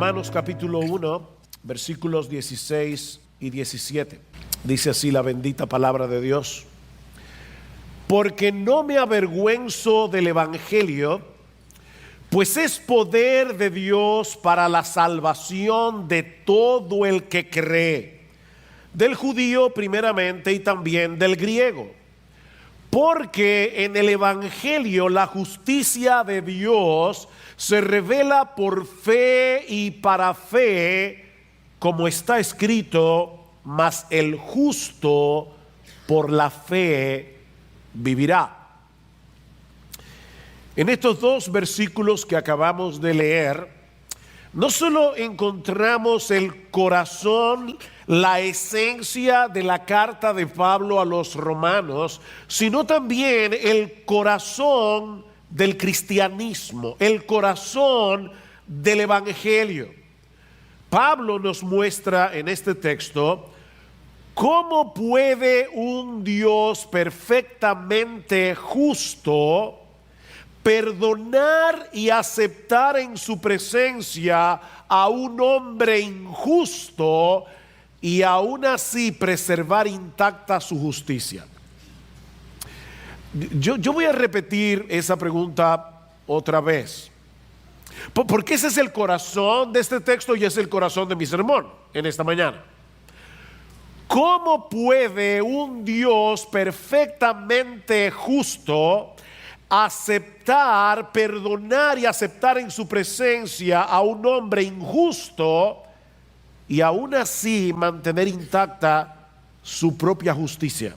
Romanos capítulo 1, versículos 16 y 17. Dice así la bendita palabra de Dios: porque no me avergüenzo del evangelio, pues es poder de Dios para la salvación de todo el que cree, del judío primeramente y también del griego. Porque en el evangelio la justicia de Dios se revela por fe y para fe, como está escrito: mas el justo por la fe vivirá. En estos dos versículos que acabamos de leer, no solo encontramos el corazón, la esencia de la carta de Pablo a los romanos, sino también el corazón del cristianismo, el corazón del evangelio. Pablo nos muestra en este texto cómo puede un Dios perfectamente justo perdonar y aceptar en su presencia a un hombre injusto y aún así preservar intacta su justicia. Yo voy a repetir esa pregunta otra vez, porque ese es el corazón de este texto y es el corazón de mi sermón en esta mañana. ¿Cómo puede un Dios perfectamente justo aceptar, perdonar y aceptar en su presencia a un hombre injusto y aún así mantener intacta su propia justicia?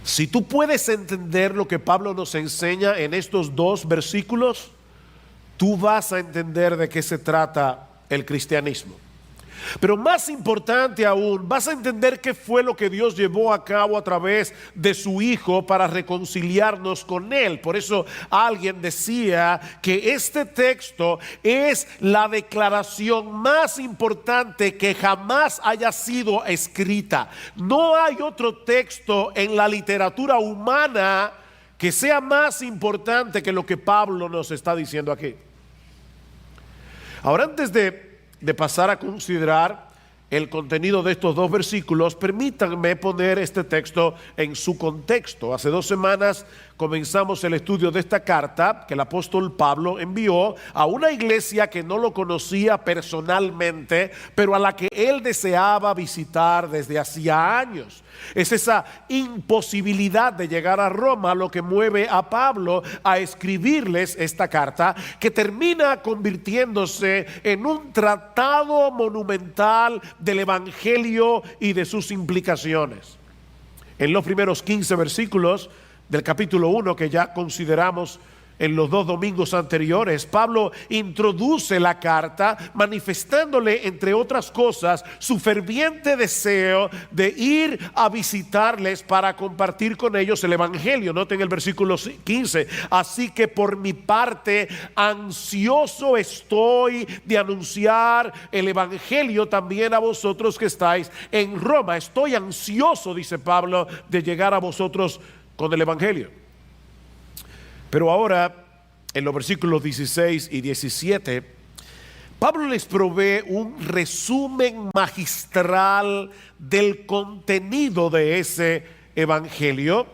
Si tú puedes entender lo que Pablo nos enseña en estos dos versículos, tú vas a entender de qué se trata el cristianismo. Pero más importante aún, vas a entender qué fue lo que Dios llevó a cabo a través de su Hijo para reconciliarnos con Él. Por eso alguien decía que este texto es la declaración más importante que jamás haya sido escrita. No hay otro texto en la literatura humana que sea más importante que lo que Pablo nos está diciendo aquí. Ahora, antes de pasar a considerar el contenido de estos dos versículos, permítanme poner este texto en su contexto. Hace 2 semanas comenzamos el estudio de esta carta que el apóstol Pablo envió a una iglesia que no lo conocía personalmente, pero a la que él deseaba visitar desde hacía años. Es esa imposibilidad de llegar a Roma lo que mueve a Pablo a escribirles esta carta, que termina convirtiéndose en un tratado monumental del evangelio y de sus implicaciones. En los primeros 15 versículos del capítulo 1 que ya consideramos en los 2 domingos anteriores, Pablo introduce la carta manifestándole, entre otras cosas, su ferviente deseo de ir a visitarles para compartir con ellos el evangelio. Noten el versículo 15: así que por mi parte ansioso estoy de anunciar el evangelio también a vosotros que estáis en Roma. Estoy ansioso, dice Pablo, de llegar a vosotros con el evangelio. Pero ahora, en los versículos 16 y 17, Pablo les provee un resumen magistral del contenido de ese evangelio,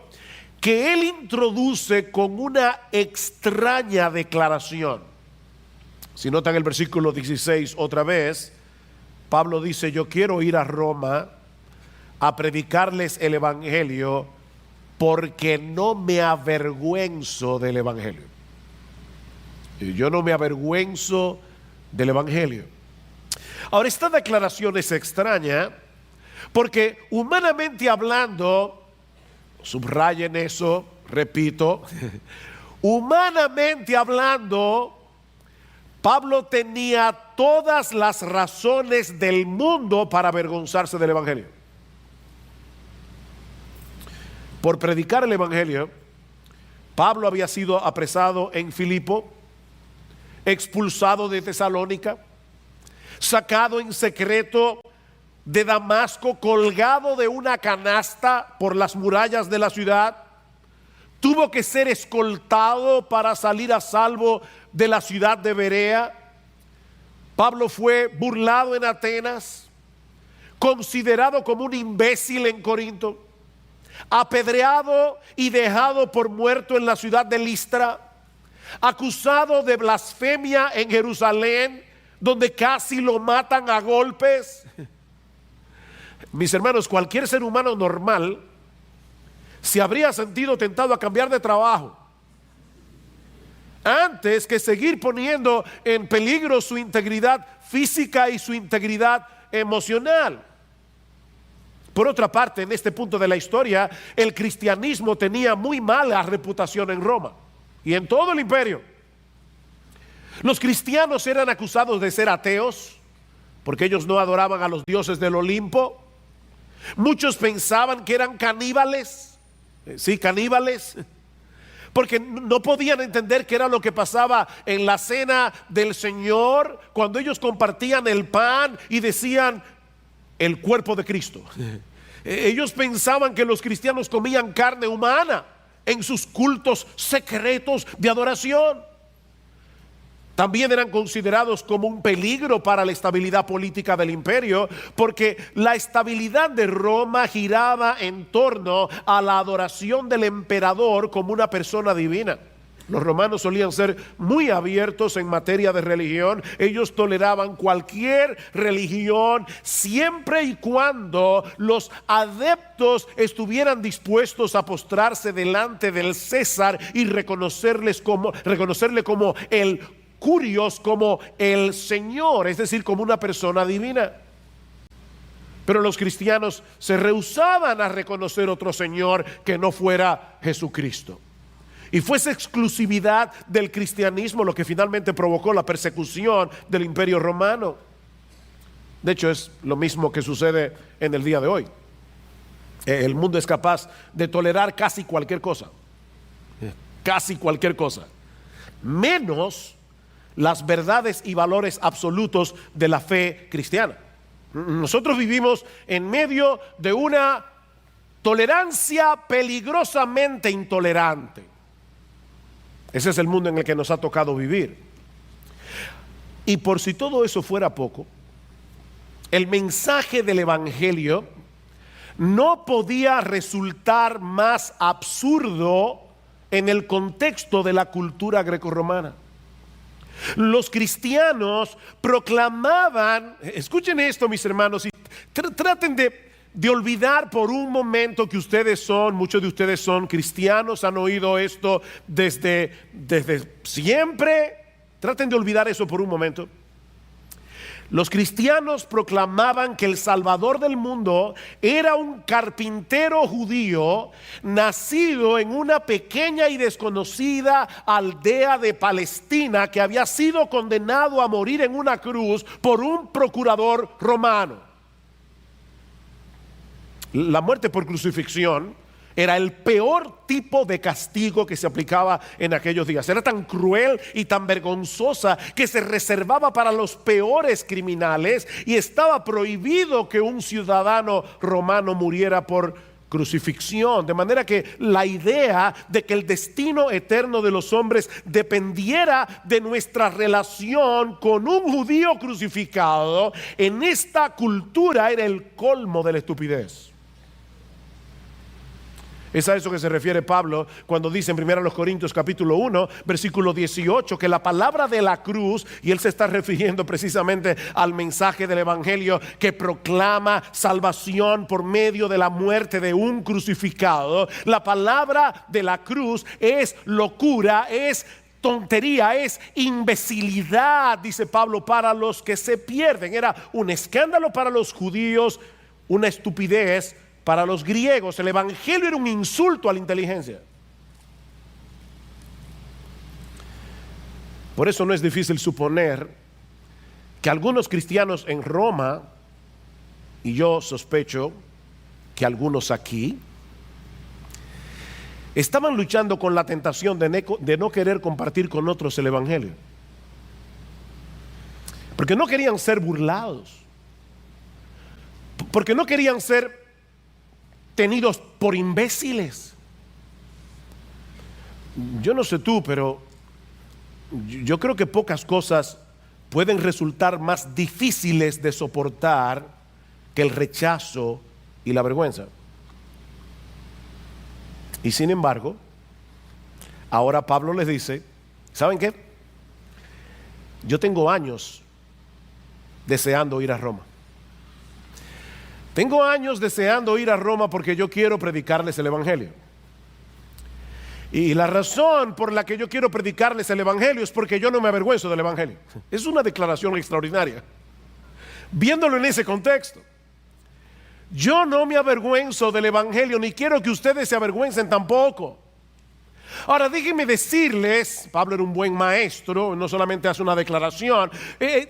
que él introduce con una extraña declaración. Si notan el versículo 16 otra vez, Pablo dice: yo quiero ir a Roma a predicarles el evangelio, porque no me avergüenzo del evangelio. Yo no me avergüenzo del evangelio. Ahora, esta declaración es extraña porque, humanamente hablando, subrayen eso, repito, humanamente hablando, Pablo tenía todas las razones del mundo para avergonzarse del evangelio. Por predicar el evangelio, Pablo había sido apresado en Filipo, expulsado de Tesalónica, sacado en secreto de Damasco, colgado de una canasta por las murallas de la ciudad. Tuvo que ser escoltado para salir a salvo de la ciudad de Berea. Pablo fue burlado en Atenas, considerado como un imbécil en Corinto, apedreado y dejado por muerto en la ciudad de Listra, acusado de blasfemia en Jerusalén, donde casi lo matan a golpes. Mis hermanos, cualquier ser humano normal se habría sentido tentado a cambiar de trabajo antes que seguir poniendo en peligro su integridad física y su integridad emocional. Por otra parte, en este punto de la historia, el cristianismo tenía muy mala reputación en Roma y en todo el imperio. Los cristianos eran acusados de ser ateos porque ellos no adoraban a los dioses del Olimpo. Muchos pensaban que eran caníbales, sí, caníbales, porque no podían entender qué era lo que pasaba en la cena del Señor cuando ellos compartían el pan y decían el cuerpo de Cristo. Ellos pensaban que los cristianos comían carne humana en sus cultos secretos de adoración. También eran considerados como un peligro para la estabilidad política del imperio, porque la estabilidad de Roma giraba en torno a la adoración del emperador como una persona divina. Los romanos solían ser muy abiertos en materia de religión. Ellos toleraban cualquier religión siempre y cuando los adeptos estuvieran dispuestos a postrarse delante del César y reconocerle como el Curios, como el Señor, es decir, como una persona divina. Pero los cristianos se rehusaban a reconocer otro Señor que no fuera Jesucristo. Y fue esa exclusividad del cristianismo lo que finalmente provocó la persecución del imperio romano. De hecho, es lo mismo que sucede en el día de hoy. El mundo es capaz de tolerar casi cualquier cosa, menos las verdades y valores absolutos de la fe cristiana. Nosotros vivimos en medio de una tolerancia peligrosamente intolerante. Ese es el mundo en el que nos ha tocado vivir. Y por si todo eso fuera poco, el mensaje del Evangelio no podía resultar más absurdo en el contexto de la cultura grecorromana. Los cristianos proclamaban, escuchen esto mis hermanos, y traten de olvidar por un momento que muchos de ustedes son cristianos, han oído esto desde siempre. Traten de olvidar eso por un momento. Los cristianos proclamaban que el Salvador del mundo era un carpintero judío nacido en una pequeña y desconocida aldea de Palestina que había sido condenado a morir en una cruz por un procurador romano. La muerte por crucifixión era el peor tipo de castigo que se aplicaba en aquellos días. Era tan cruel y tan vergonzosa que se reservaba para los peores criminales y estaba prohibido que un ciudadano romano muriera por crucifixión. De manera que la idea de que el destino eterno de los hombres dependiera de nuestra relación con un judío crucificado en esta cultura era el colmo de la estupidez. Es a eso que se refiere Pablo cuando dice en 1 Corintios capítulo 1 versículo 18 que la palabra de la cruz, y él se está refiriendo precisamente al mensaje del Evangelio que proclama salvación por medio de la muerte de un crucificado. La palabra de la cruz es locura, es tontería, es imbecilidad, dice Pablo, para los que se pierden. Era un escándalo para los judíos, una estupidez para los griegos. El Evangelio era un insulto a la inteligencia. Por eso no es difícil suponer que algunos cristianos en Roma, y yo sospecho que algunos aquí, estaban luchando con la tentación de no querer compartir con otros el Evangelio, porque no querían ser burlados, porque no querían ser tenidos por imbéciles. Yo no sé tú, pero yo creo que pocas cosas pueden resultar más difíciles de soportar que el rechazo y la vergüenza. Y sin embargo, ahora Pablo les dice, ¿saben qué? Yo tengo años deseando ir a Roma. Tengo años deseando ir a Roma porque yo quiero predicarles el Evangelio. Y la razón por la que yo quiero predicarles el Evangelio es porque yo no me avergüenzo del Evangelio. Es una declaración extraordinaria. Viéndolo en ese contexto. Yo no me avergüenzo del Evangelio, ni quiero que ustedes se avergüencen tampoco. Ahora déjenme decirles, Pablo era un buen maestro, no solamente hace una declaración,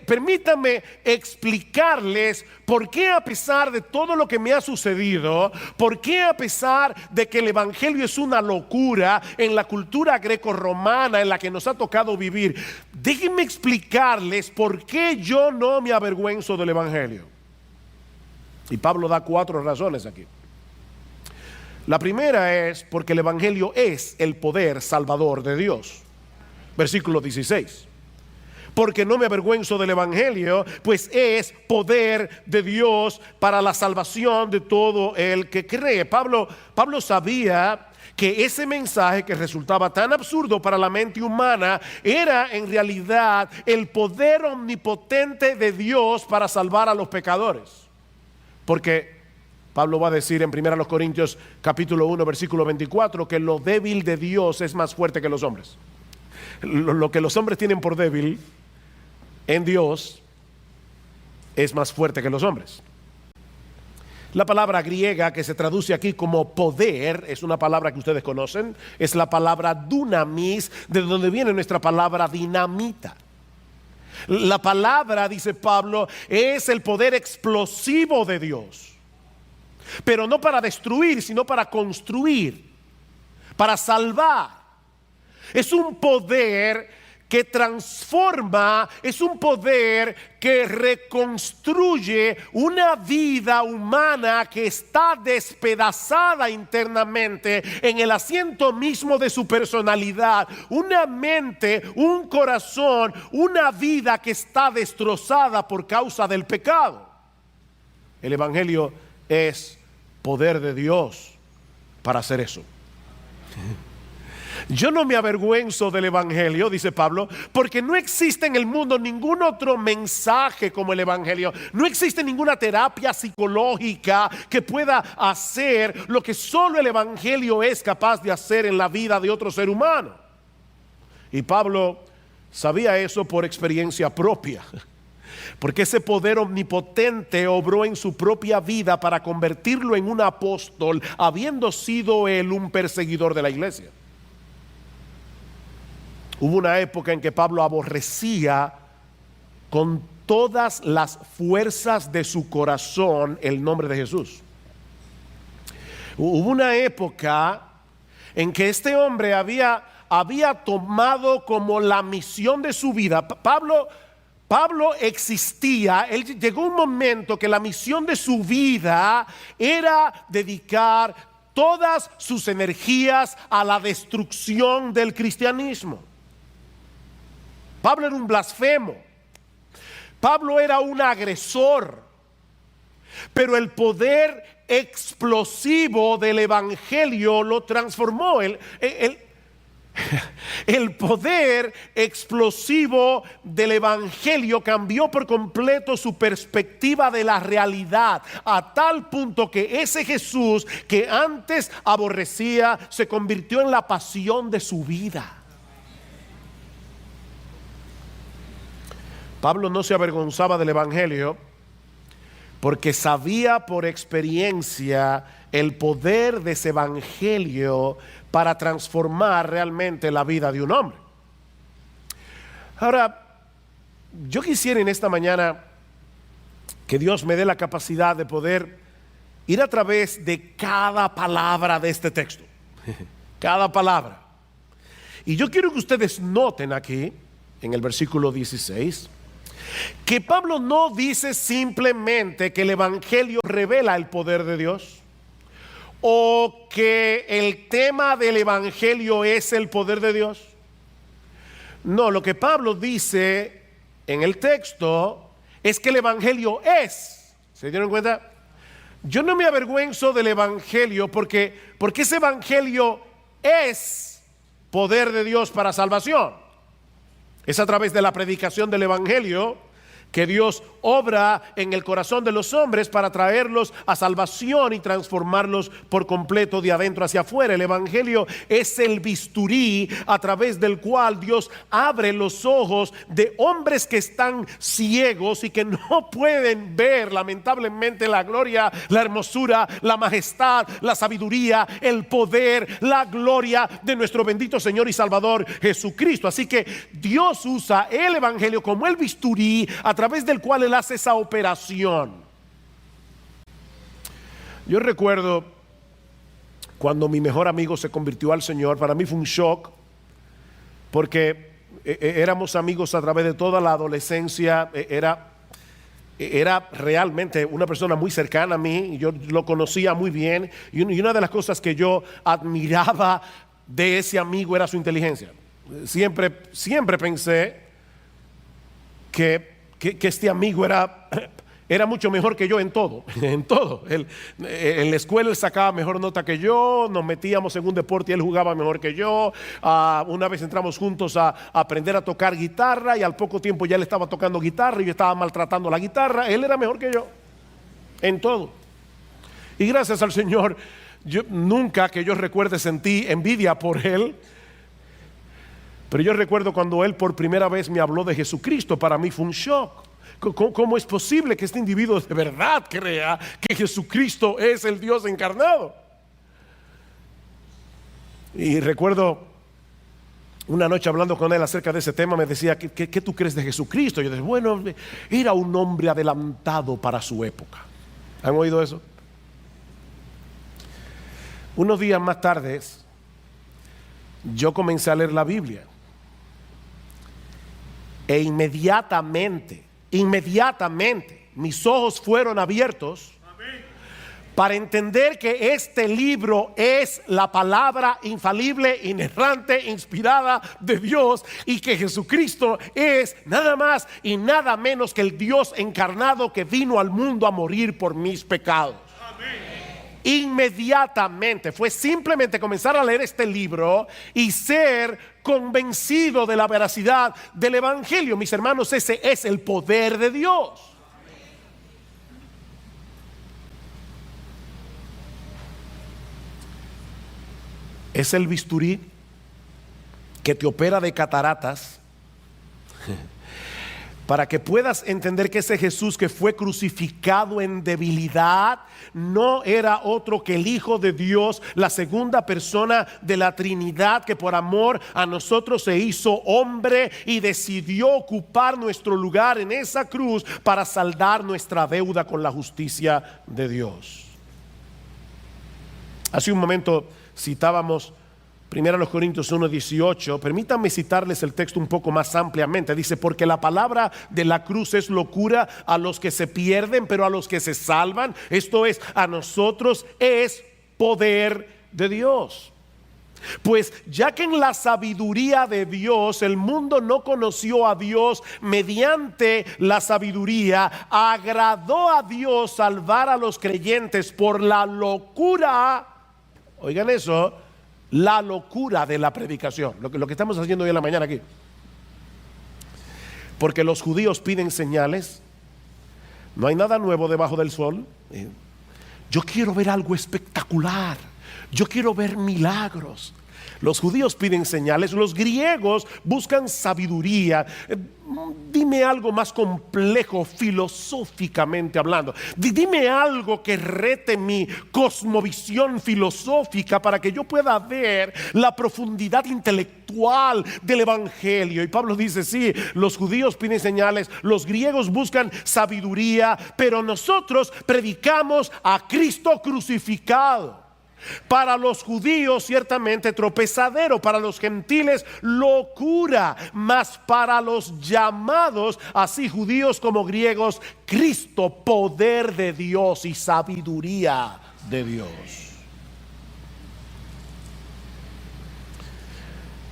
permítanme explicarles por qué a pesar de todo lo que me ha sucedido, por qué a pesar de que el Evangelio es una locura en la cultura greco-romana en la que nos ha tocado vivir, déjenme explicarles por qué yo no me avergüenzo del Evangelio. Y Pablo da 4 razones aquí. La primera es porque el Evangelio es el poder salvador de Dios. Versículo 16. Porque no me avergüenzo del Evangelio, pues es poder de Dios para la salvación de todo el que cree. Pablo sabía que ese mensaje que resultaba tan absurdo para la mente humana era en realidad el poder omnipotente de Dios para salvar a los pecadores. Porque Pablo va a decir en 1 Corintios capítulo 1 versículo 24 que lo débil de Dios es más fuerte que los hombres. Lo que los hombres tienen por débil en Dios es más fuerte que los hombres. La palabra griega que se traduce aquí como poder es una palabra que ustedes conocen, es la palabra dunamis, de donde viene nuestra palabra dinamita. La palabra, dice Pablo, es el poder explosivo de Dios, pero no para destruir, sino para construir, para salvar. Es un poder que transforma, es un poder que reconstruye una vida humana que está despedazada internamente en el asiento mismo de su personalidad, una mente, un corazón, una vida que está destrozada por causa del pecado. El Evangelio es poder de Dios para hacer eso. Yo no me avergüenzo del Evangelio, dice Pablo, porque no existe en el mundo ningún otro mensaje como el Evangelio. No existe ninguna terapia psicológica que pueda hacer lo que solo el Evangelio es capaz de hacer en la vida de otro ser humano. Y Pablo sabía eso por experiencia propia, porque ese poder omnipotente obró en su propia vida para convertirlo en un apóstol, habiendo sido él un perseguidor de la iglesia. Hubo una época en que Pablo aborrecía con todas las fuerzas de su corazón el nombre de Jesús. Hubo una época en que este hombre había tomado como la misión de su vida. Pablo existía, llegó un momento que la misión de su vida era dedicar todas sus energías a la destrucción del cristianismo. Pablo era un blasfemo. Pablo era un agresor. Pero el poder explosivo del Evangelio lo transformó. El poder explosivo del Evangelio cambió por completo su perspectiva de la realidad, a tal punto que ese Jesús que antes aborrecía se convirtió en la pasión de su vida. Pablo no se avergonzaba del Evangelio porque sabía por experiencia el poder de ese Evangelio para transformar realmente la vida de un hombre. Ahora, yo quisiera en esta mañana que Dios me dé la capacidad de poder ir a través de cada palabra de este texto. Cada palabra. Y yo quiero que ustedes noten aquí, en el versículo 16, que Pablo no dice simplemente que el Evangelio revela el poder de Dios, o que el tema del Evangelio es el poder de Dios. No, lo que Pablo dice en el texto es que el Evangelio es. ¿Se dieron cuenta? Yo no me avergüenzo del Evangelio porque ese Evangelio es poder de Dios para salvación. Es a través de la predicación del Evangelio que Dios obra en el corazón de los hombres para traerlos a salvación y transformarlos por completo de adentro hacia afuera. El Evangelio es el bisturí a través del cual Dios abre los ojos de hombres que están ciegos y que no pueden ver lamentablemente la gloria, la hermosura, la majestad, la sabiduría, el poder, la gloria de nuestro bendito Señor y Salvador Jesucristo. Así que Dios usa el Evangelio como el bisturí a través del cual Él hace esa operación. Yo recuerdo cuando mi mejor amigo se convirtió al Señor. Para mí fue un shock porque éramos amigos a través de toda la adolescencia. Era realmente una persona muy cercana a mí y yo lo conocía muy bien, y una de las cosas que yo admiraba de ese amigo era su inteligencia. Siempre pensé que este amigo era mucho mejor que yo en todo. En la escuela él sacaba mejor nota que yo, nos metíamos en un deporte y él jugaba mejor que yo. Una vez entramos juntos a aprender a tocar guitarra y al poco tiempo ya él estaba tocando guitarra y yo estaba maltratando la guitarra. Él era mejor que yo en todo. Y gracias al Señor, yo nunca que yo recuerde sentí envidia por él. Pero yo recuerdo cuando él por primera vez me habló de Jesucristo. Para mí fue un shock. ¿Cómo es posible que este individuo de verdad crea que Jesucristo es el Dios encarnado? Y recuerdo una noche hablando con él acerca de ese tema, me decía, ¿qué tú crees de Jesucristo? Yo decía, bueno, era un hombre adelantado para su época. ¿Han oído eso? Unos días más tarde, yo comencé a leer la Biblia. E inmediatamente, mis ojos fueron abiertos para entender que este libro es la palabra infalible, inerrante, inspirada de Dios, y que Jesucristo es nada más y nada menos que el Dios encarnado que vino al mundo a morir por mis pecados. Inmediatamente fue simplemente comenzar a leer este libro y ser convencido de la veracidad del Evangelio. Mis hermanos, ese es el poder de Dios. Es el bisturí que te opera de cataratas para que puedas entender que ese Jesús que fue crucificado en debilidad no era otro que el Hijo de Dios, la segunda persona de la Trinidad, que por amor a nosotros se hizo hombre y decidió ocupar nuestro lugar en esa cruz para saldar nuestra deuda con la justicia de Dios. Hace un momento citábamos 1 Corintios 1:18. Permítanme citarles el texto un poco más ampliamente. Dice, porque la palabra de la cruz es locura a los que se pierden, pero a los que se salvan, esto es, a nosotros, es poder de Dios. Pues ya que en la sabiduría de Dios el mundo no conoció a Dios mediante la sabiduría, agradó a Dios salvar a los creyentes por la locura, oigan eso, la locura de la predicación, lo que estamos haciendo hoy en la mañana aquí. Porque los judíos piden señales. No hay nada nuevo debajo del sol. Yo quiero ver algo espectacular. Yo quiero ver milagros. Los judíos piden señales, los griegos buscan sabiduría. Dime algo más complejo filosóficamente hablando. Dime algo que rete mi cosmovisión filosófica para que yo pueda ver la profundidad intelectual del Evangelio. Y Pablo dice, sí, los judíos piden señales, los griegos buscan sabiduría, pero nosotros predicamos a Cristo crucificado. Para los judíos ciertamente tropezadero, para los gentiles locura, mas para los llamados, así judíos como griegos, Cristo, poder de Dios y sabiduría de Dios.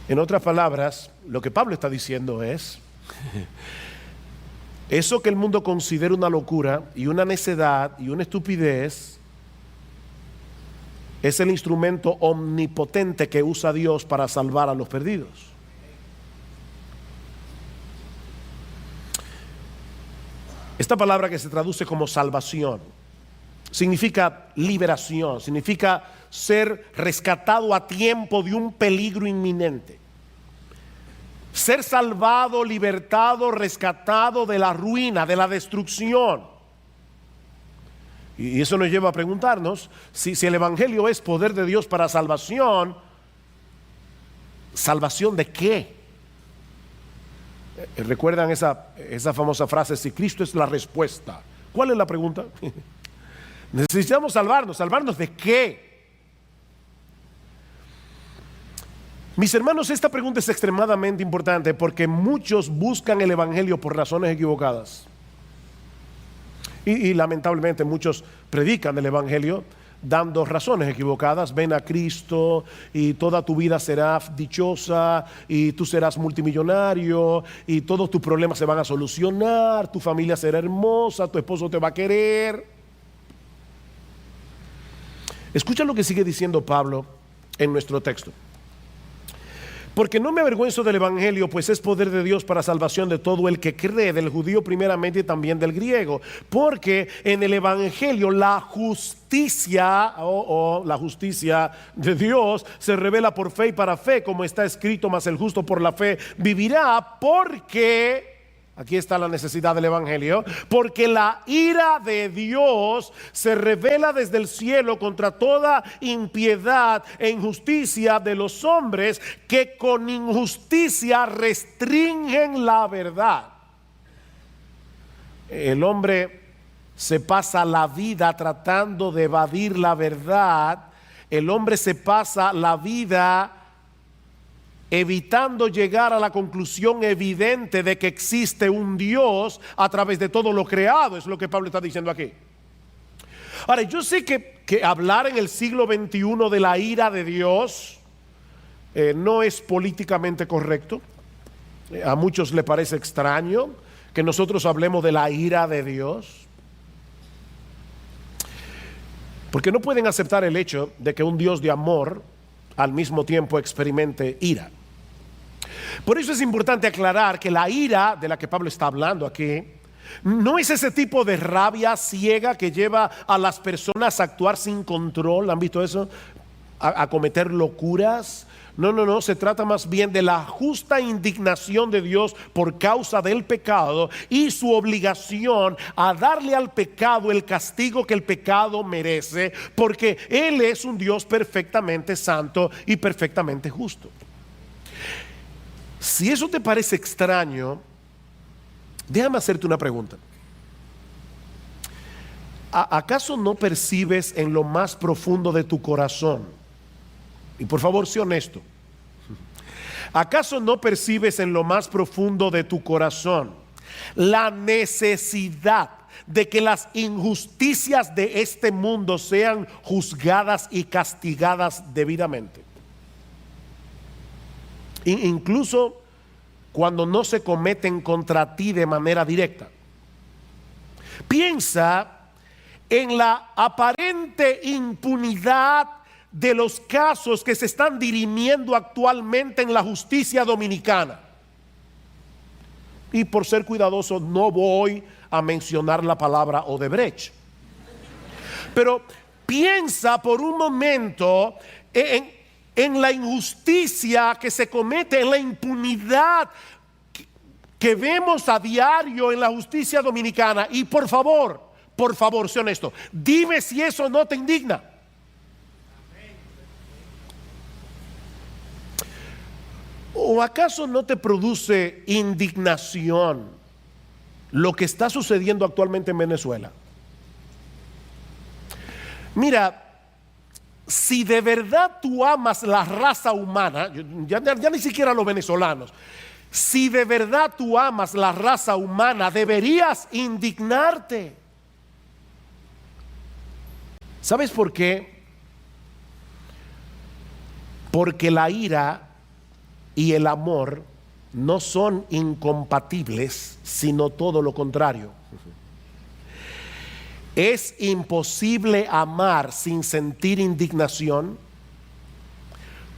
En otras palabras, lo que Pablo está diciendo es Eso que el mundo considera una locura y una necedad y una estupidez, es el instrumento omnipotente que usa Dios para salvar a los perdidos. Esta palabra, que se traduce como salvación, significa liberación, significa ser rescatado a tiempo de un peligro inminente. Ser salvado, libertado, rescatado de la ruina, de la destrucción. Y eso nos lleva a preguntarnos si el Evangelio es poder de Dios para salvación, ¿salvación de qué? ¿Recuerdan esa famosa frase? Si Cristo es la respuesta, ¿cuál es la pregunta? Necesitamos salvarnos. ¿Salvarnos de qué? Mis hermanos, esta pregunta es extremadamente importante porque muchos buscan el Evangelio por razones equivocadas. Y lamentablemente muchos predican el Evangelio dando razones equivocadas. Ven a Cristo y toda tu vida será dichosa y tú serás multimillonario y todos tus problemas se van a solucionar, tu familia será hermosa, tu esposo te va a querer. Escucha lo que sigue diciendo Pablo en nuestro texto. Porque no me avergüenzo del Evangelio, pues es poder de Dios para salvación de todo el que cree, del judío primeramente y también del griego. Porque en el Evangelio la justicia, la justicia de Dios se revela por fe y para fe, como está escrito: mas el justo por la fe vivirá. Porque... aquí está la necesidad del Evangelio. Porque la ira de Dios se revela desde el cielo contra toda impiedad e injusticia de los hombres que con injusticia restringen la verdad. El hombre se pasa la vida tratando de evadir la verdad. El hombre se pasa la vida evitando llegar a la conclusión evidente de que existe un Dios a través de todo lo creado. Es lo que Pablo está diciendo aquí. Ahora, yo sé que hablar en el siglo XXI de la ira de Dios no es políticamente correcto. A muchos le parece extraño que nosotros hablemos de la ira de Dios, porque no pueden aceptar el hecho de que un Dios de amor al mismo tiempo experimente ira. Por eso es importante aclarar que la ira de la que Pablo está hablando aquí no es ese tipo de rabia ciega que lleva a las personas a actuar sin control. ¿Han visto eso? A cometer locuras. No, se trata más bien de la justa indignación de Dios por causa del pecado y su obligación a darle al pecado el castigo que el pecado merece, porque Él es un Dios perfectamente santo y perfectamente justo. Si eso te parece extraño, déjame hacerte una pregunta. ¿Acaso no percibes en lo más profundo de tu corazón? Y por favor, sé honesto. ¿Acaso no percibes en lo más profundo de tu corazón la necesidad de que las injusticias de este mundo sean juzgadas y castigadas debidamente? Incluso cuando no se cometen contra ti de manera directa. Piensa en la aparente impunidad de los casos que se están dirimiendo actualmente en la justicia dominicana. Y por ser cuidadoso no voy a mencionar la palabra Odebrecht. Pero piensa por un momento en la injusticia que se comete, en la impunidad que vemos a diario en la justicia dominicana. Y por favor, sé honesto, dime si eso no te indigna. ¿O acaso no te produce indignación lo que está sucediendo actualmente en Venezuela? Mira, si de verdad tú amas la raza humana, ya ni siquiera los venezolanos, si de verdad tú amas la raza humana, deberías indignarte. ¿Sabes por qué? Porque la ira y el amor no son incompatibles, sino todo lo contrario. Es imposible amar sin sentir indignación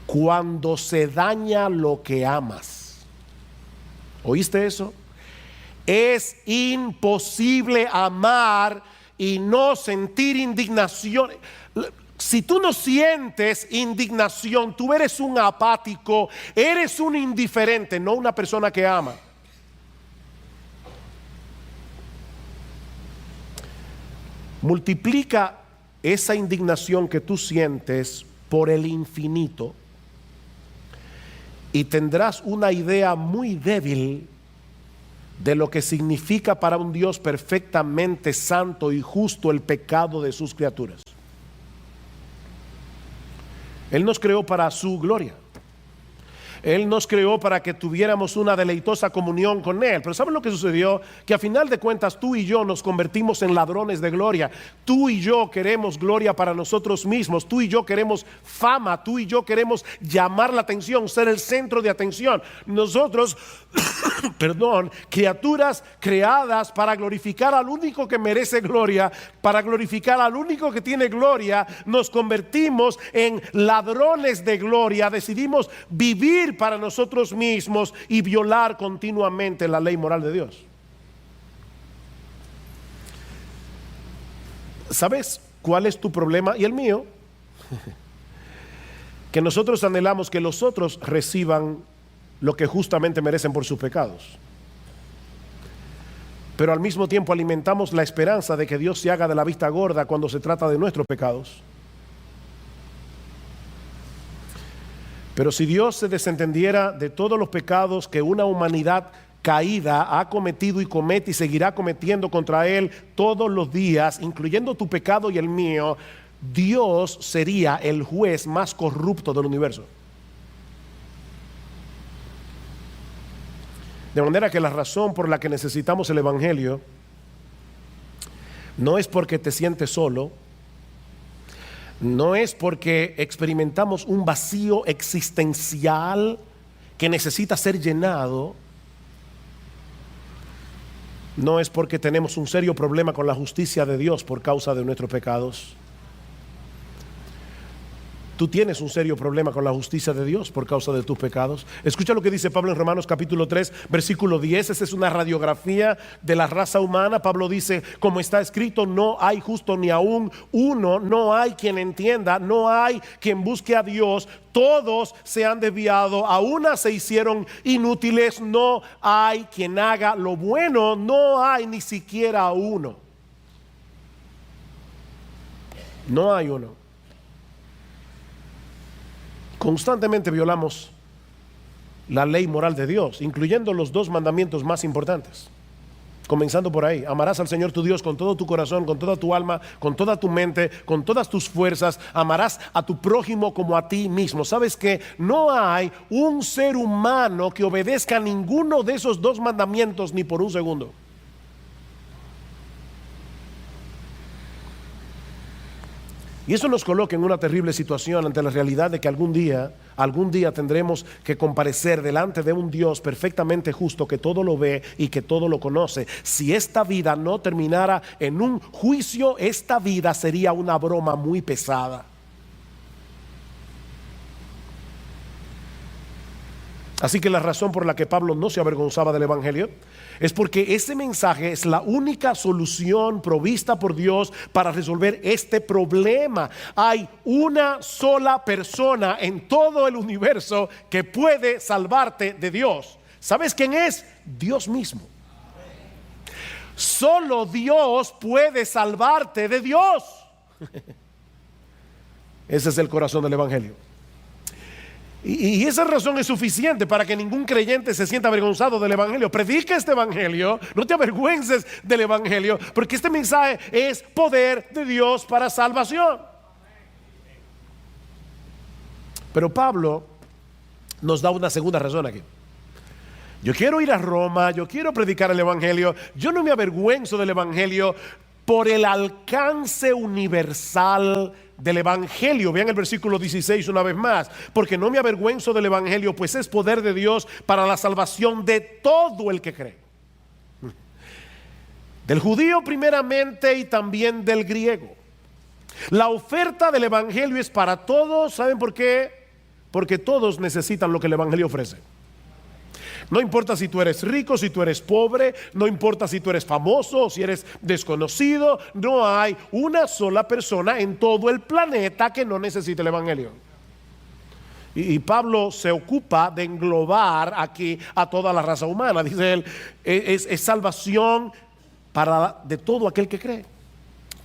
cuando se daña lo que amas. ¿Oíste eso? Es imposible amar y no sentir indignación. Si tú no sientes indignación, tú eres un apático, eres un indiferente, no una persona que ama. Multiplica esa indignación que tú sientes por el infinito y tendrás una idea muy débil de lo que significa para un Dios perfectamente santo y justo el pecado de sus criaturas. Él nos creó para su gloria. Él nos creó para que tuviéramos una deleitosa comunión con Él. Pero ¿saben lo que sucedió? Que a final de cuentas tú y yo nos convertimos en ladrones de gloria. Tú y yo queremos gloria para nosotros mismos. Tú y yo queremos fama. Tú y yo queremos llamar la atención, ser el centro de atención. Nosotros, criaturas creadas para glorificar al único que merece gloria, para glorificar al único que tiene gloria, nos convertimos en ladrones de gloria. Decidimos vivir para nosotros mismos y violar continuamente la ley moral de Dios. ¿Sabes cuál es tu problema y el mío? Que nosotros anhelamos que los otros reciban lo que justamente merecen por sus pecados, pero al mismo tiempo alimentamos la esperanza de que Dios se haga de la vista gorda cuando se trata de nuestros pecados. Pero si Dios se desentendiera de todos los pecados que una humanidad caída ha cometido y comete y seguirá cometiendo contra Él todos los días, incluyendo tu pecado y el mío, Dios sería el juez más corrupto del universo. De manera que la razón por la que necesitamos el Evangelio no es porque te sientes solo, no es porque experimentamos un vacío existencial que necesita ser llenado, no es porque tenemos un serio problema con la justicia de Dios por causa de nuestros pecados. Tú tienes un serio problema con la justicia de Dios por causa de tus pecados. Escucha lo que dice Pablo en Romanos capítulo 3, versículo 10. Esa es una radiografía de la raza humana. Pablo dice, como está escrito, no hay justo ni aún uno, no hay quien entienda, no hay quien busque a Dios. Todos se han desviado, a una se hicieron inútiles, no hay quien haga lo bueno, no hay ni siquiera uno. No hay uno. Constantemente violamos la ley moral de Dios, incluyendo los dos mandamientos más importantes. Comenzando por ahí: amarás al Señor tu Dios con todo tu corazón, con toda tu alma, con toda tu mente, con todas tus fuerzas. Amarás a tu prójimo como a ti mismo. ¿Sabes que no hay un ser humano que obedezca a ninguno de esos dos mandamientos ni por un segundo? Y eso nos coloca en una terrible situación ante la realidad de que algún día tendremos que comparecer delante de un Dios perfectamente justo, que todo lo ve y que todo lo conoce. Si esta vida no terminara en un juicio, esta vida sería una broma muy pesada. Así que la razón por la que Pablo no se avergonzaba del Evangelio es porque ese mensaje es la única solución provista por Dios para resolver este problema. Hay una sola persona en todo el universo que puede salvarte de Dios. ¿Sabes quién es? Dios mismo. Solo Dios puede salvarte de Dios. Ese es el corazón del Evangelio. Y esa razón es suficiente para que ningún creyente se sienta avergonzado del Evangelio. Predica este Evangelio, no te avergüences del Evangelio, porque este mensaje es poder de Dios para salvación. Pero Pablo nos da una segunda razón aquí. Yo quiero ir a Roma, yo quiero predicar el Evangelio, yo no me avergüenzo del Evangelio, por el alcance universal del Evangelio. Vean el versículo 16 una vez más. Porque no me avergüenzo del Evangelio, pues es poder de Dios para la salvación de todo el que cree. Del judío primeramente y también del griego. La oferta del Evangelio es para todos. ¿Saben por qué? Porque todos necesitan lo que el Evangelio ofrece. No importa si tú eres rico, si tú eres pobre, no importa si tú eres famoso o si eres desconocido, no hay una sola persona en todo el planeta que no necesite el Evangelio. Y Pablo se ocupa de englobar aquí a toda la raza humana. Dice él, es salvación de todo aquel que cree.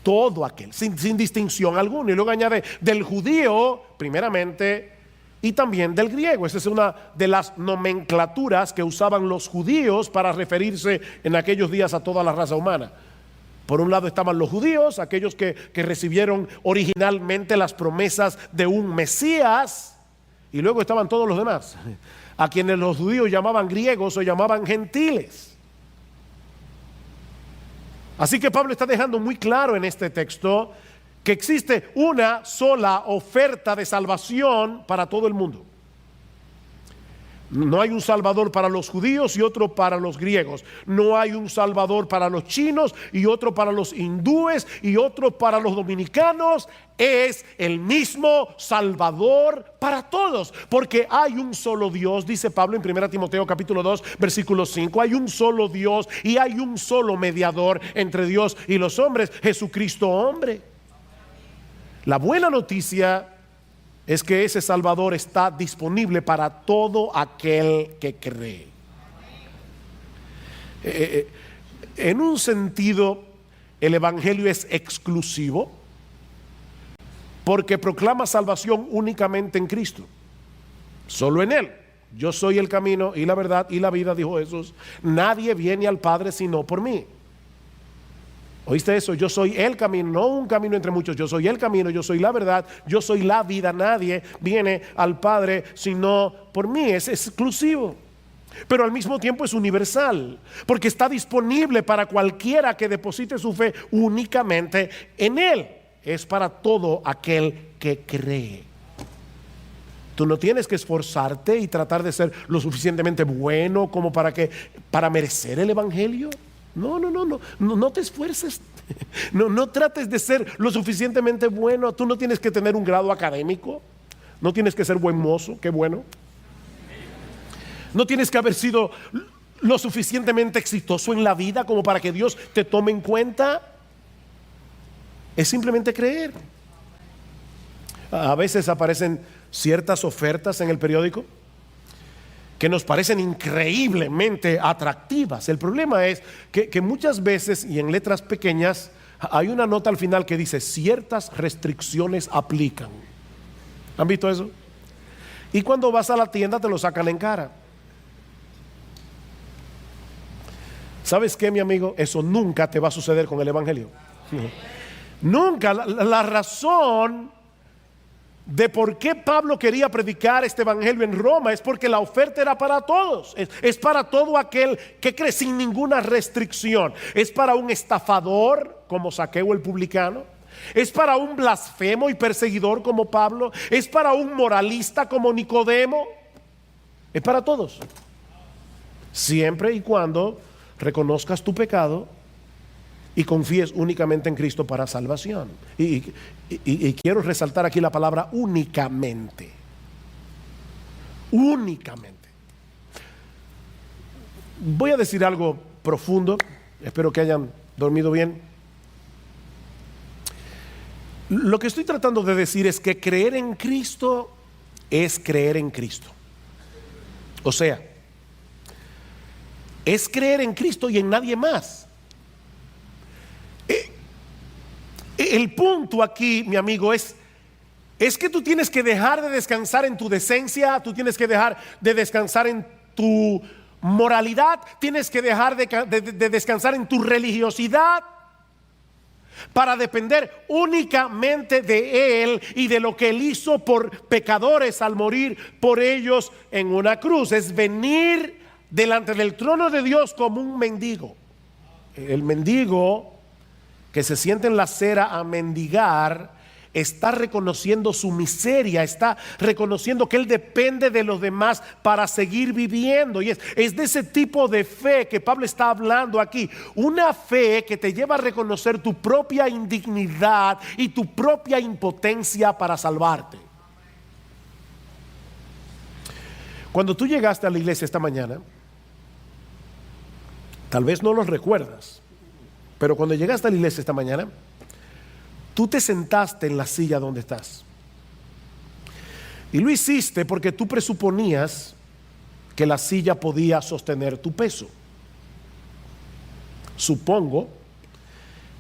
Todo aquel, sin distinción alguna. Y luego añade, del judío primeramente y también del griego. Esa es una de las nomenclaturas que usaban los judíos para referirse en aquellos días a toda la raza humana. Por un lado estaban los judíos, aquellos que recibieron originalmente las promesas de un Mesías, y luego estaban todos los demás, a quienes los judíos llamaban griegos o llamaban gentiles. Así que Pablo está dejando muy claro en este texto que existe una sola oferta de salvación para todo el mundo. No hay un salvador para los judíos y otro para los griegos. No hay un salvador para los chinos y otro para los hindúes y otro para los dominicanos. Es el mismo salvador para todos, porque hay un solo Dios, dice Pablo en 1 Timoteo capítulo 2 versículo 5. Hay un solo Dios y hay un solo mediador entre Dios y los hombres, Jesucristo hombre. La buena noticia es que ese Salvador está disponible para todo aquel que cree. En un sentido, el Evangelio es exclusivo porque proclama salvación únicamente en Cristo, solo en Él. Yo soy el camino y la verdad y la vida, dijo Jesús. Nadie viene al Padre sino por mí. ¿Oíste eso? Yo soy el camino, no un camino entre muchos. Yo soy el camino, yo soy la verdad, yo soy la vida. Nadie viene al Padre sino por mí. Es exclusivo, pero al mismo tiempo es universal, porque está disponible para cualquiera que deposite su fe únicamente en Él. Es para todo aquel que cree. Tú no tienes que esforzarte y tratar de ser lo suficientemente bueno como para merecer el Evangelio. No te esfuerces. No trates de ser lo suficientemente bueno. Tú no tienes que tener un grado académico. No tienes que ser buen mozo, qué bueno. No tienes que haber sido lo suficientemente exitoso en la vida como para que Dios te tome en cuenta. Es simplemente creer. A veces aparecen ciertas ofertas en el periódico que nos parecen increíblemente atractivas. El problema es que muchas veces, y en letras pequeñas, hay una nota al final que dice: ciertas restricciones aplican. ¿Han visto eso? Y cuando vas a la tienda te lo sacan en cara. ¿Sabes qué, mi amigo? Eso nunca te va a suceder con el Evangelio. Nunca. La razón de por qué Pablo quería predicar este evangelio en Roma es porque la oferta era para todos. Es para todo aquel que cree, sin ninguna restricción. Es para un estafador como Zaqueo el publicano. Es para un blasfemo y perseguidor como Pablo. Es para un moralista como Nicodemo. Es para todos, siempre y cuando reconozcas tu pecado y confíes únicamente en Cristo para salvación. Y quiero resaltar aquí la palabra únicamente. Únicamente. Voy a decir algo profundo. Espero que hayan dormido bien. Lo que estoy tratando de decir es que creer en Cristo es creer en Cristo. O sea, es creer en Cristo y en nadie más. El punto aquí, mi amigo, es que tú tienes que dejar de descansar en tu decencia. Tú tienes que dejar de descansar en tu moralidad. Tienes que dejar de descansar en tu religiosidad para depender únicamente de Él y de lo que Él hizo por pecadores al morir por ellos en una cruz. Es venir delante del trono de Dios como un mendigo. El mendigo que se siente en la acera a mendigar, está reconociendo su miseria, está reconociendo que él depende de los demás para seguir viviendo. Y es de ese tipo de fe que Pablo está hablando aquí. Una fe que te lleva a reconocer tu propia indignidad y tu propia impotencia para salvarte. Cuando tú llegaste a la iglesia esta mañana, tal vez no lo recuerdas, pero cuando llegaste a la iglesia esta mañana, tú te sentaste en la silla donde estás. Y lo hiciste porque tú presuponías que la silla podía sostener tu peso. Supongo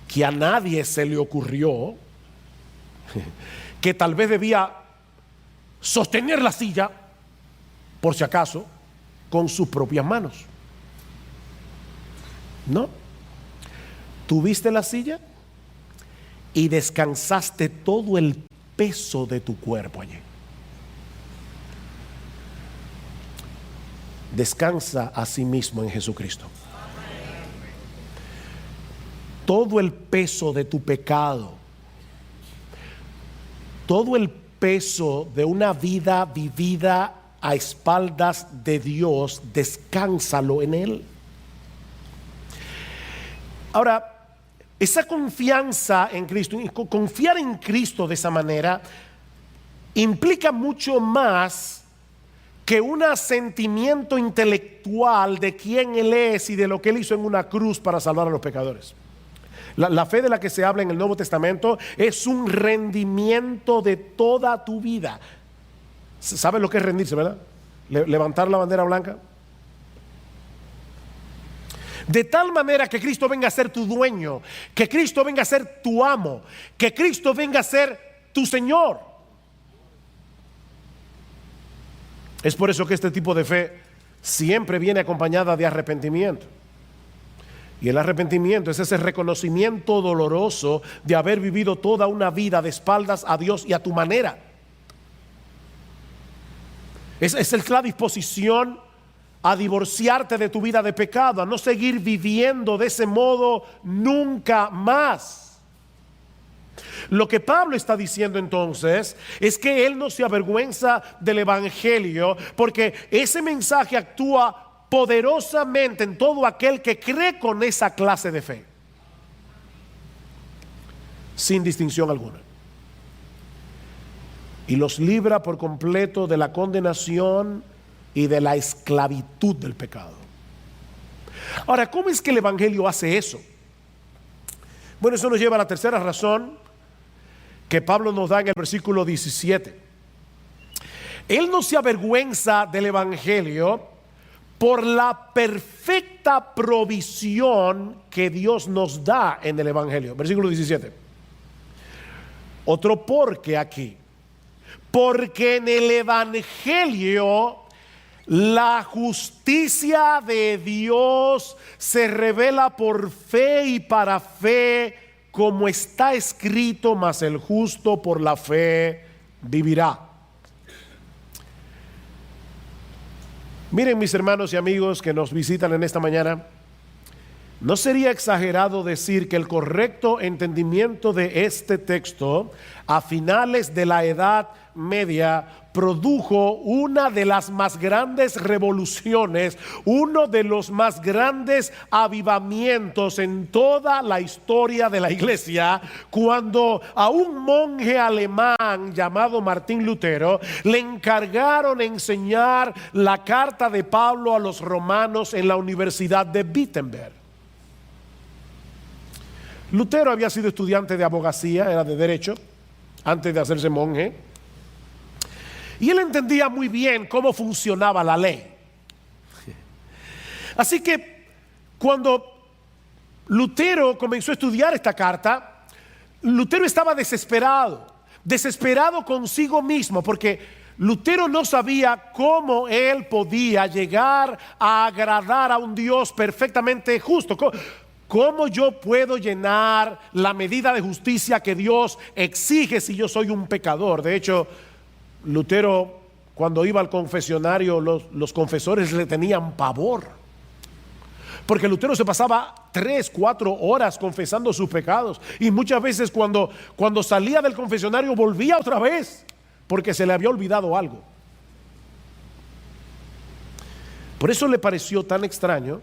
que a nadie se le ocurrió que tal vez debía sostener la silla, por si acaso, con sus propias manos. No. ¿Tuviste la silla? Y descansaste todo el peso de tu cuerpo allí. Descansa a sí mismo en Jesucristo. Todo el peso de tu pecado, todo el peso de una vida vivida a espaldas de Dios, descánsalo en Él. Ahora, esa confianza en Cristo, confiar en Cristo de esa manera, implica mucho más que un asentimiento intelectual de quién Él es y de lo que Él hizo en una cruz para salvar a los pecadores. La fe de la que se habla en el Nuevo Testamento es un rendimiento de toda tu vida. ¿Sabes lo que es rendirse, verdad? Levantar la bandera blanca. De tal manera que Cristo venga a ser tu dueño, que Cristo venga a ser tu amo, que Cristo venga a ser tu Señor. Es por eso que este tipo de fe siempre viene acompañada de arrepentimiento. Y el arrepentimiento es ese reconocimiento doloroso de haber vivido toda una vida de espaldas a Dios y a tu manera. Es la disposición a divorciarte de tu vida de pecado, a no seguir viviendo de ese modo nunca más. Lo que Pablo está diciendo entonces es que él no se avergüenza del evangelio, porque ese mensaje actúa poderosamente en todo aquel que cree con esa clase de fe, sin distinción alguna, y los libra por completo de la condenación y de la esclavitud del pecado. Ahora, ¿cómo es que el evangelio hace eso? Bueno, eso nos lleva a la tercera razón que Pablo nos da en el versículo 17. Él no se avergüenza del evangelio por la perfecta provisión que Dios nos da en el evangelio. Versículo 17. Otro porque aquí. Porque en el evangelio la justicia de Dios se revela por fe y para fe, como está escrito, mas el justo por la fe vivirá. Miren, mis hermanos y amigos que nos visitan en esta mañana, no sería exagerado decir que el correcto entendimiento de este texto a finales de la Edad Media produjo una de las más grandes revoluciones, uno de los más grandes avivamientos en toda la historia de la iglesia, cuando a un monje alemán llamado Martín Lutero le encargaron enseñar la carta de Pablo a los romanos en la Universidad de Wittenberg. Lutero había sido estudiante de abogacía, era de derecho, antes de hacerse monje. Y él entendía muy bien cómo funcionaba la ley. Así que cuando Lutero comenzó a estudiar esta carta, Lutero estaba desesperado consigo mismo, porque Lutero no sabía cómo él podía llegar a agradar a un Dios perfectamente justo. ¿Cómo yo puedo llenar la medida de justicia que Dios exige si yo soy un pecador? De hecho, Lutero, cuando iba al confesionario, los confesores le tenían pavor, Porque Lutero se pasaba 3, 4 horas confesando sus pecados. Y muchas veces cuando salía del confesionario volvía otra vez, porque se le había olvidado algo. Por eso le pareció tan extraño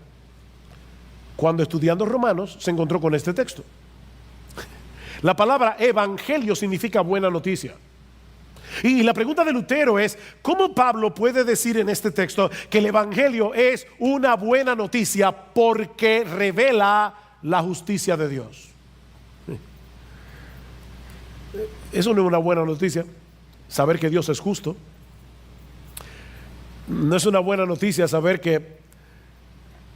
cuando, estudiando Romanos, se encontró con este texto. La palabra evangelio significa buena noticia. Y la pregunta de Lutero es: ¿cómo Pablo puede decir en este texto que el evangelio es una buena noticia porque revela la justicia de Dios? Eso no es una buena noticia, saber que Dios es justo. No es una buena noticia saber que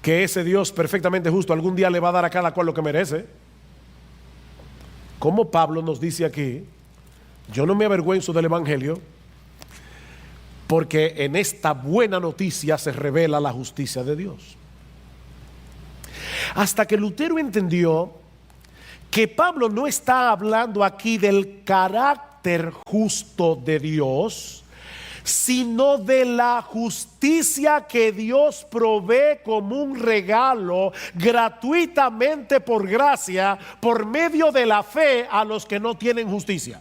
ese Dios perfectamente justo algún día le va a dar a cada cual lo que merece. Como Pablo nos dice aquí: yo no me avergüenzo del evangelio, porque en esta buena noticia se revela la justicia de Dios. Hasta que Lutero entendió que Pablo no está hablando aquí del carácter justo de Dios, sino de la justicia que Dios provee como un regalo gratuitamente por gracia, por medio de la fe a los que no tienen justicia.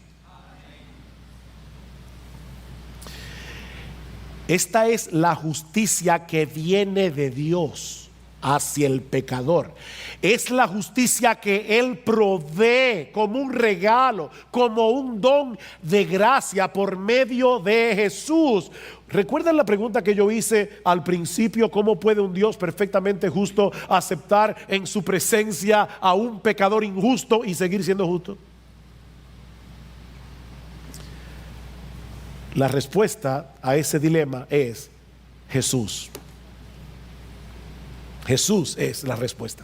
Esta es la justicia que viene de Dios hacia el pecador. Es la justicia que Él provee como un regalo, como un don de gracia por medio de Jesús. ¿Recuerdan la pregunta que yo hice al principio? ¿Cómo puede un Dios perfectamente justo aceptar en su presencia a un pecador injusto y seguir siendo justo? La respuesta a ese dilema es Jesús. Jesús es la respuesta.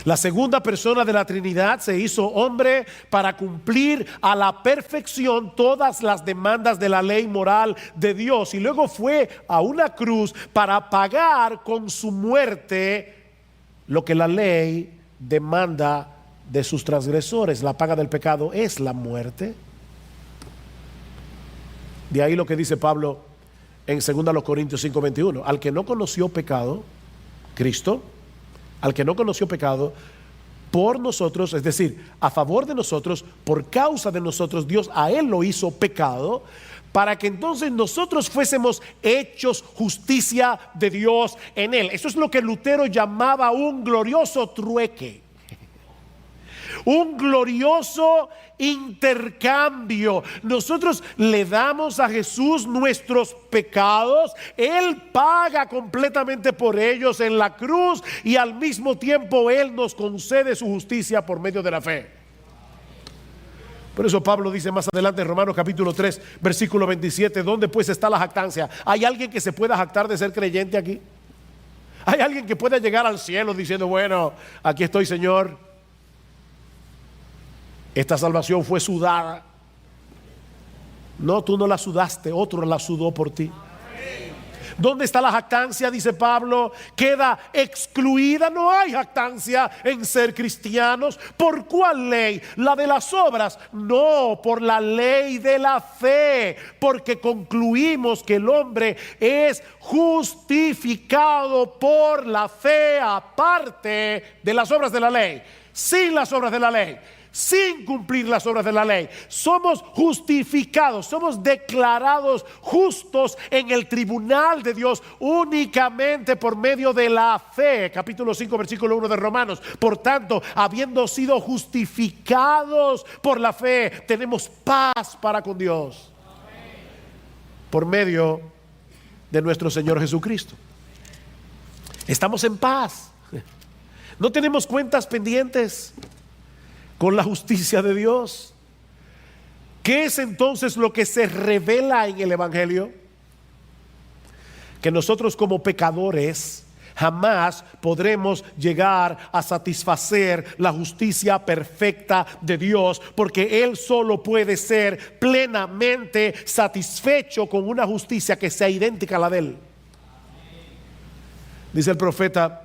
La segunda persona de la Trinidad se hizo hombre para cumplir a la perfección todas las demandas de la ley moral de Dios, y luego fue a una cruz para pagar con su muerte lo que la ley demanda de sus transgresores. La paga del pecado es la muerte. De ahí lo que dice Pablo en 2 Corintios 5:21. Al que no conoció pecado, Cristo, al que no conoció pecado, por nosotros, es decir, a favor de nosotros, por causa de nosotros, Dios a Él lo hizo pecado, para que entonces nosotros fuésemos hechos justicia de Dios en Él. Eso es lo que Lutero llamaba un glorioso trueque. Un glorioso intercambio. Nosotros le damos a Jesús nuestros pecados, Él paga completamente por ellos en la cruz, y al mismo tiempo Él nos concede su justicia por medio de la fe. Por eso Pablo dice más adelante en Romanos capítulo 3 versículo 27: ¿dónde pues está la jactancia? ¿Hay alguien que se pueda jactar de ser creyente aquí? ¿Hay alguien que pueda llegar al cielo diciendo: bueno, aquí estoy, Señor, esta salvación fue sudada? No, tú no la sudaste, otro la sudó por ti. ¿Dónde está la jactancia? Dice Pablo, queda excluida. No hay jactancia en ser cristianos. ¿Por cuál ley? ¿La de las obras? No, por la ley de la fe, porque concluimos que el hombre es justificado por la fe aparte de las obras de la ley, sin las obras de la ley, sin cumplir las obras de la ley. Somos justificados, somos declarados justos en el tribunal de Dios únicamente por medio de la fe. Capítulo 5 versículo 1 de Romanos. Por tanto, habiendo sido justificados por la fe, tenemos paz para con Dios por medio de nuestro Señor Jesucristo. Estamos en paz. No tenemos cuentas pendientes con la justicia de Dios. ¿Qué es entonces lo que se revela en el evangelio? Que nosotros como pecadores jamás podremos llegar a satisfacer la justicia perfecta de Dios, porque Él solo puede ser plenamente satisfecho con una justicia que sea idéntica a la de Él. Dice el profeta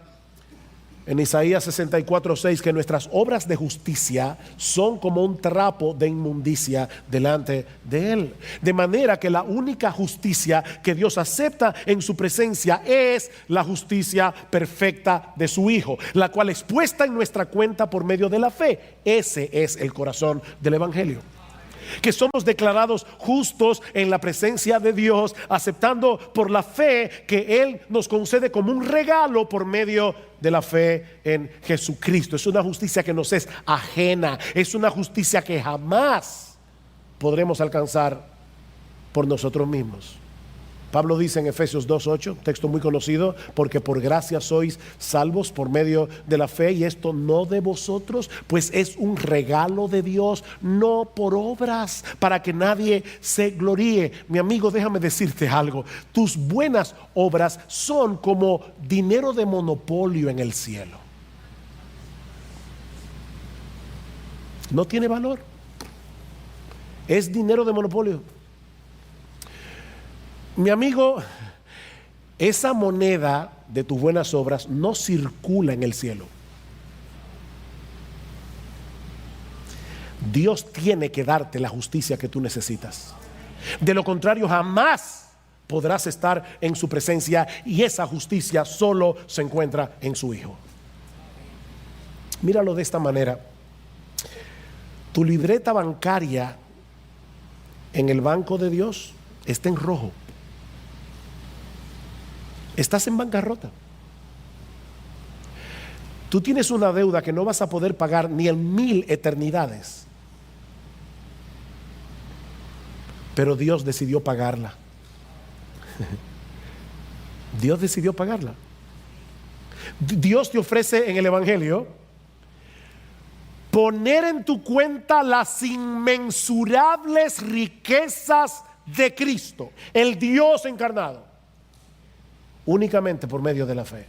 en Isaías 64:6 que nuestras obras de justicia son como un trapo de inmundicia delante de Él. De manera que la única justicia que Dios acepta en su presencia es la justicia perfecta de su Hijo, la cual es puesta en nuestra cuenta por medio de la fe. Ese es el corazón del Evangelio. Que somos declarados justos en la presencia de Dios, aceptando por la fe que Él nos concede como un regalo por medio de la fe en Jesucristo. Es una justicia que nos es ajena, es una justicia que jamás podremos alcanzar por nosotros mismos. Pablo dice en Efesios 2:8, texto muy conocido: porque por gracia sois salvos por medio de la fe, y esto no de vosotros, pues es un regalo de Dios, no por obras, para que nadie se gloríe. Mi amigo, déjame decirte algo: tus buenas obras son como dinero de monopolio en el cielo. No tiene valor, es dinero de monopolio. Mi amigo, esa moneda de tus buenas obras no circula en el cielo. Dios tiene que darte la justicia que tú necesitas. De lo contrario, jamás podrás estar en su presencia, y esa justicia solo se encuentra en su Hijo. Míralo de esta manera: tu libreta bancaria en el banco de Dios está en rojo. Estás en bancarrota. Tú tienes una deuda que no vas a poder pagar ni en 1000 eternidades. Pero Dios decidió pagarla. Dios decidió pagarla. Dios te ofrece en el Evangelio poner en tu cuenta las inmensurables riquezas de Cristo, el Dios encarnado, únicamente por medio de la fe.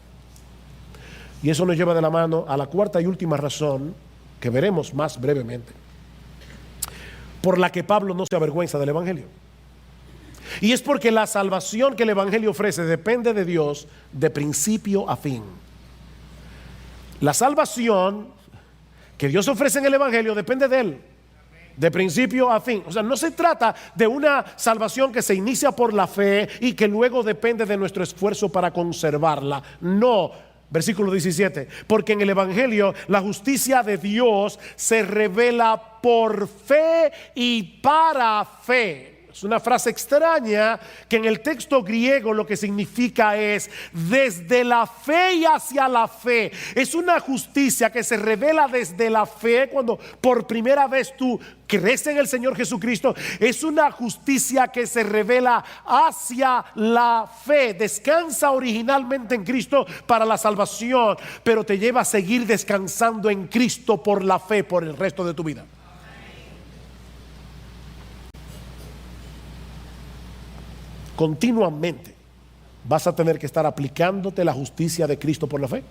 Y eso nos lleva de la mano a la cuarta y última razón, que veremos más brevemente, por la que Pablo no se avergüenza del Evangelio. Y es porque la salvación que el Evangelio ofrece depende de Dios de principio a fin. La salvación que Dios ofrece en el Evangelio depende de Él, de principio a fin. O sea, no se trata de una salvación que se inicia por la fe y que luego depende de nuestro esfuerzo para conservarla. No. Versículo 17: porque en el Evangelio la justicia de Dios se revela por fe y para fe. Es una frase extraña que en el texto griego lo que significa es desde la fe y hacia la fe. Es una justicia que se revela desde la fe cuando por primera vez tú crees en el Señor Jesucristo. Es una justicia que se revela hacia la fe. Descansa originalmente en Cristo para la salvación, pero te lleva a seguir descansando en Cristo por la fe por el resto de tu vida. Continuamente vas a tener que estar aplicándote la justicia de Cristo por la fe.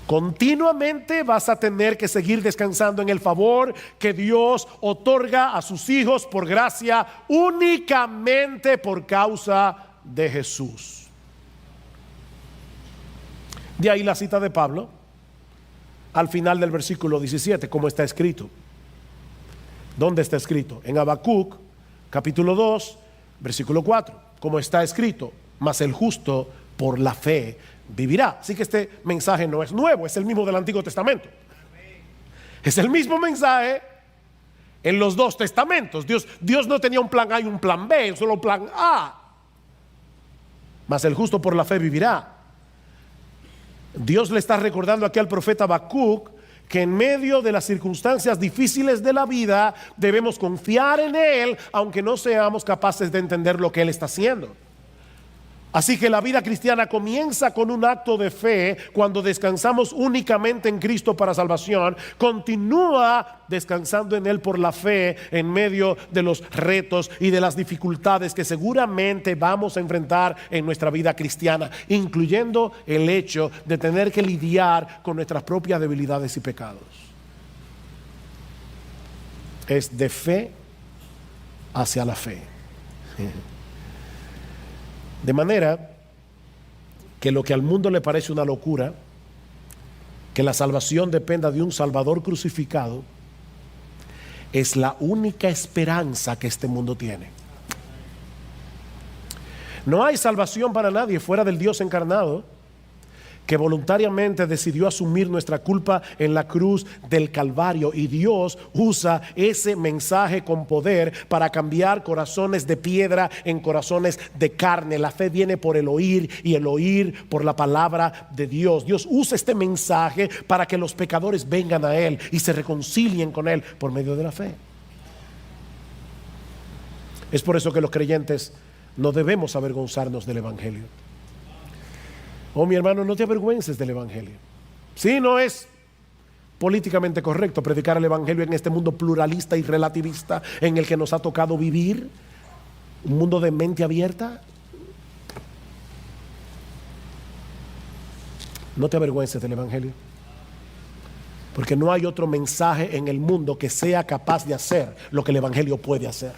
Continuamente vas a tener que seguir descansando en el favor que Dios otorga a sus hijos por gracia, únicamente por causa de Jesús. De ahí la cita de Pablo al final del versículo 17, como está escrito. ¿Dónde está escrito? En Habacuc, capítulo 2, versículo 4, como está escrito: mas el justo por la fe vivirá. Así que este mensaje no es nuevo, es el mismo del Antiguo Testamento. Es el mismo mensaje en los dos testamentos. Dios no tenía un plan A y un plan B, solo plan A. Mas el justo por la fe vivirá. Dios le está recordando aquí al profeta Habacuc que en medio de las circunstancias difíciles de la vida debemos confiar en Él, aunque no seamos capaces de entender lo que Él está haciendo. Así que la vida cristiana comienza con un acto de fe cuando descansamos únicamente en Cristo para salvación. Continúa descansando en Él por la fe en medio de los retos y de las dificultades que seguramente vamos a enfrentar en nuestra vida cristiana, incluyendo el hecho de tener que lidiar con nuestras propias debilidades y pecados. Es de fe hacia la fe. De manera que lo que al mundo le parece una locura, que la salvación dependa de un Salvador crucificado, es la única esperanza que este mundo tiene. No hay salvación para nadie fuera del Dios encarnado, que voluntariamente decidió asumir nuestra culpa en la cruz del Calvario, y Dios usa ese mensaje con poder para cambiar corazones de piedra en corazones de carne. La fe viene por el oír y el oír por la palabra de Dios. Dios usa este mensaje para que los pecadores vengan a Él y se reconcilien con Él por medio de la fe. Es por eso que los creyentes no debemos avergonzarnos del Evangelio. Oh, mi hermano, no te avergüences del Evangelio. Sí, no es políticamente correcto predicar el Evangelio en este mundo pluralista y relativista en el que nos ha tocado vivir, un mundo de mente abierta. No te avergüences del Evangelio, porque no hay otro mensaje en el mundo que sea capaz de hacer lo que el Evangelio puede hacer.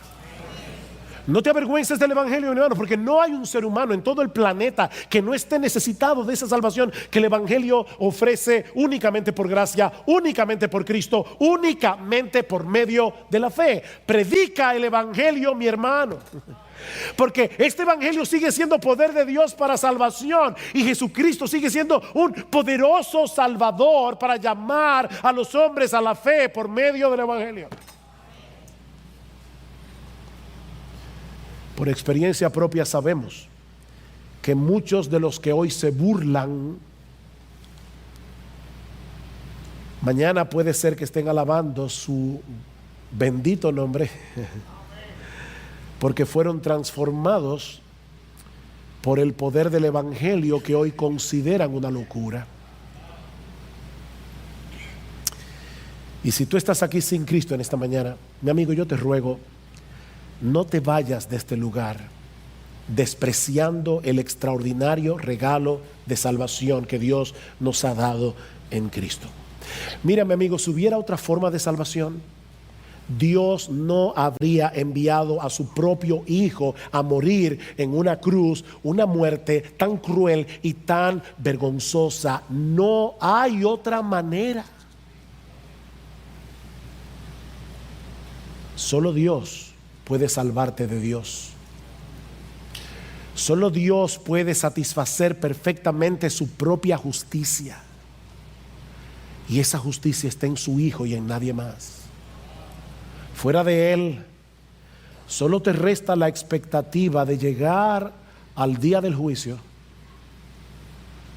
No te avergüences del Evangelio, hermano, porque no hay un ser humano en todo el planeta que no esté necesitado de esa salvación que el Evangelio ofrece únicamente por gracia, únicamente por Cristo, únicamente por medio de la fe. Predica el Evangelio, mi hermano, porque este Evangelio sigue siendo poder de Dios para salvación, y Jesucristo sigue siendo un poderoso Salvador para llamar a los hombres a la fe por medio del Evangelio. Por experiencia propia sabemos que muchos de los que hoy se burlan, mañana puede ser que estén alabando su bendito nombre, porque fueron transformados por el poder del Evangelio que hoy consideran una locura. Y si tú estás aquí sin Cristo en esta mañana, mi amigo, yo te ruego, no te vayas de este lugar despreciando el extraordinario regalo de salvación que Dios nos ha dado en Cristo. Mira, mi amigo, si hubiera otra forma de salvación, Dios no habría enviado a su propio Hijo a morir en una cruz, una muerte tan cruel y tan vergonzosa. No hay otra manera. Solo Dios puede salvarte de Dios. Solo Dios puede satisfacer perfectamente su propia justicia, y esa justicia está en su Hijo y en nadie más. Fuera de Él, solo te resta la expectativa de llegar al día del juicio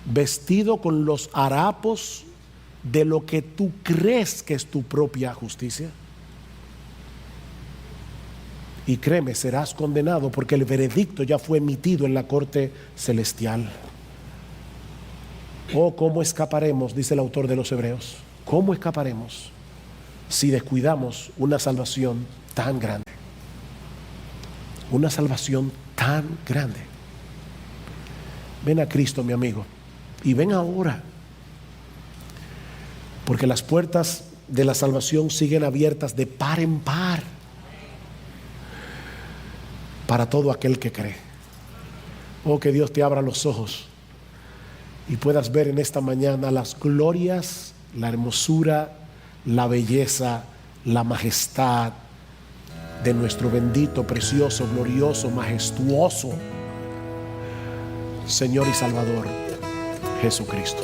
vestido con los harapos de lo que tú crees que es tu propia justicia. Y créeme, serás condenado, porque el veredicto ya fue emitido en la corte celestial. Oh, ¿cómo escaparemos? Dice el autor de los Hebreos. ¿Cómo escaparemos si descuidamos una salvación tan grande? Una salvación tan grande. Ven a Cristo, mi amigo, y ven ahora, porque las puertas de la salvación siguen abiertas de par en par para todo aquel que cree. Oh, que Dios te abra los ojos y puedas ver en esta mañana las glorias, la hermosura, la belleza, la majestad de nuestro bendito, precioso, glorioso, majestuoso Señor y Salvador Jesucristo.